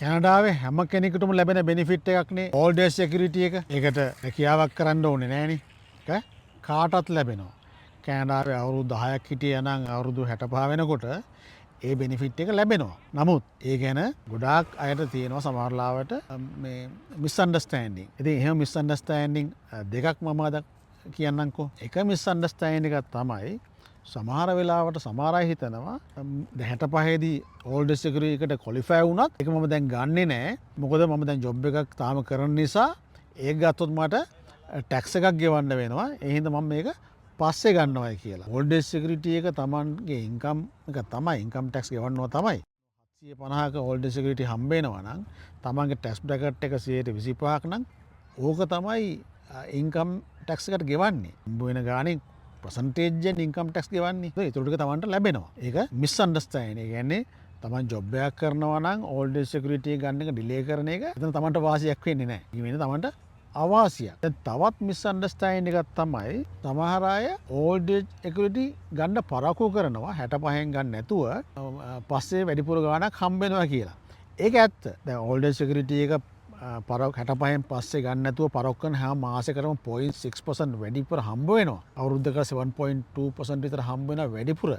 කැනඩාවේ හැම කෙනෙකුටම ලැබෙන බෙනිෆිට් එකක්නේ ඕල්ඩ් ඒජ් සිකියුරිටි එක. ඒකට රැකියාවක් කරන්න ඕනේ නෑනේ. ඒක කාටත් ලැබෙනවා. කැනඩාවේ අවුරුදු 10ක් හිටියා නම් අවුරුදු 65 වෙනකොට ඒ බෙනිෆිට් එක ලැබෙනවා. නමුත් ඒ ගැන ගොඩාක් අයට තියෙනවා සමහරලාවට මේ මිස්අන්ඩර්ස්ටෑන්ඩින්. ඉතින් එහෙම මිස්අන්ඩර්ස්ටෑන්ඩින් දෙකක් මම අද කියන්නම්කෝ. එක මිස්අන්ඩර්ස්ටෑන්ඩින් එකක් තමයි සමහර වෙලාවට සමහර අය හිතනවා 65 දී ඕල්ඩ් සිකියුරිටි එකට ක්වොලිෆයි වුණත් ඒක මම දැන් ගන්නෙ නෑ. මොකද මම දැන් ජොබ් එකක් තාම කරන නිසා ඒක ගත්තොත් මට ටැක්ස් එකක් ගෙවන්න වෙනවා. ඒ හින්දා මම මේක පස්සේ ගන්නවයි කියලා. ඕල්ඩ් ඒජ් සිකියුරිටි එක Tamanගේ ඉන්කම් එක තමයි ඉන්කම් ටැක්ස් ගෙවන්නවා තමයි. 750ක ඕල්ඩ් ඒජ් සිකියුරිටි හම්බ වෙනවා නම් Tamanගේ ටැක්ස් බ්‍රැකට් එක 125ක් නම් ඕක තමයි ඉන්කම් ටැක්ස් එකට ගෙවන්නේ. හම්බ වෙන ගානේ ප්‍රසන්ටේජ්ජෙන් ඉන්කම් ටැක්ස් ගෙවන්නේ. ඒ ටික Tamanට ලැබෙනවා. ඒක මිස්අන්ඩර්ස්ටෑන්ඩින්. ඒ කියන්නේ Taman ජොබ් එකක් කරනවා නම් ඕල්ඩ් ඒජ් සිකියුරිටි ගන්න එක ඩිලේ කරන එක එතන Tamanට වාසියක් වෙන්නේ නැහැ. ඒ වෙන්නේ Tamanට අවාසියක්. දැන් තවත් මිස්අන්ඩර්ස්ටෑන්ඩින් එකක් තමයි සමහර අය ඕල්ඩ් ඒජ් සිකියුරිටි ගන්න පරක්කු කරනවා 65න් ගන්න නැතුව පස්සේ වැඩිපුර ගාණක් හම්බ වෙනවා කියලා. ඒක ඇත්ත. දැන් ඕල්ඩ් ඒජ් සිකියුරිටි එක 65න් පස්සේ ගන්න නැතුව පරක්කු කරන හැම මාසෙකටම 0.6% වැඩිපුර හම්බ වෙනවා. අවුරුද්දක 7.2% විතර හම්බ වෙනවා වැඩිපුර.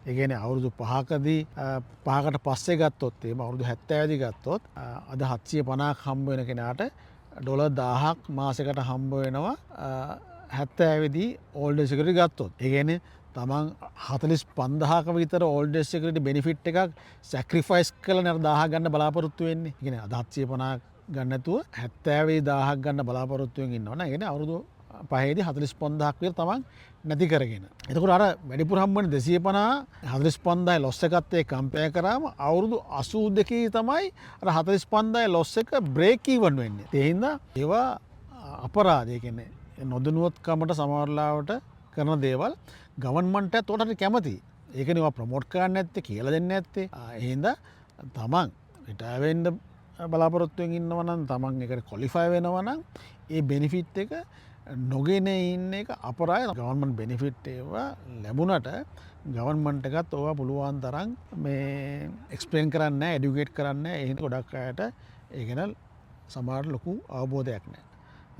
ඒ කියන්නේ අවුරුදු 5කදී 5කට පස්සේ ගත්තොත් එහෙම අවුරුදු 70 දී ගත්තොත් අද 750ක් හම්බ වෙන කෙනාට ඩොලර් 1000ක් මාසෙකට හම්බ වෙනවා 70 දී ඕල්ඩ් ඒජ් සිකියුරිටි ගත්තොත්. ඒ කියන්නේ තමන් 45000ක විතර ඕල්ඩ් ඒජ් සිකියුරිටි බෙනිෆිට් එකක් සැක්‍රිෆයිස් කරලා නේද 1000ක් ගන්න බලාපොරොත්තු වෙන්නේ. ඒ කියන්නේ අද 750ක් ගන්න නැතුව 70000ක් ගන්න බලාපොරොත්තු වෙමින් ඉන්නවා නේද? ඒ කියන්නේ අවුරුදු 5ේදී 45000ක් විතර තමන් නැති කරගෙන. එතකොට අර වැඩිපුර හම්බ වෙන 250 45000 ලොස් එකත් එක්ක කම්පෙයාර් කරාම අවුරුදු 82 තමයි අර 45000 ලොස් එක බ්‍රේක් ඉවන් වෙන්නේ. ඒ හින්දා ඒවා අපරාධ. ඒ කියන්නේ නොදැනුවත්කමට සමහරලාවට කරන දේවල් ගවර්න්මන්ට් එකත් උඩට කැමති. ඒකනේ ඒවා ප්‍රොමෝට් කරන්නේ නැත්තේ කියලා දෙන්නේ නැත්තේ. ඒ හින්දා තමන් රිටයර් වෙන්න බලාපොරොත්තුවෙන් ඉන්නවා නම් තමන් ඒකට ක්වොලිෆයි වෙනවා නම් ඒ බෙනිෆිට් එක නොගෙන ඉන්න එක අපරාධ. ගවර්න්මන්ට් බෙනිෆිට් ඒවා ලැබුණට ගවර්න්මන්ට් එකත් ඕවා පුළුවන් තරම් මේ එක්ස්ප්ලේන් කරන්නේ නැහැ, එඩියුකේට් කරන්නේ නැහැ. ඒ හින්දා ගොඩක් අයට ඒ ගැන සමහර ලොකු අවබෝධයක් නැහැ.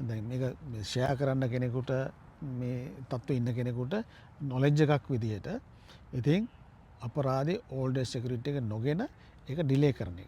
දැන් මේක ෂෙයා කරන්න කෙනෙකුට මේ තත්ත්වයේ ඉන්න කෙනෙකුට නොලෙජ් එකක් විදිහට ඉතින් අපරාධේ ඕල්ඩ් ඒජ් සිකියුරිටි එක නොගෙන ඒක ඩිලේ කරන එක.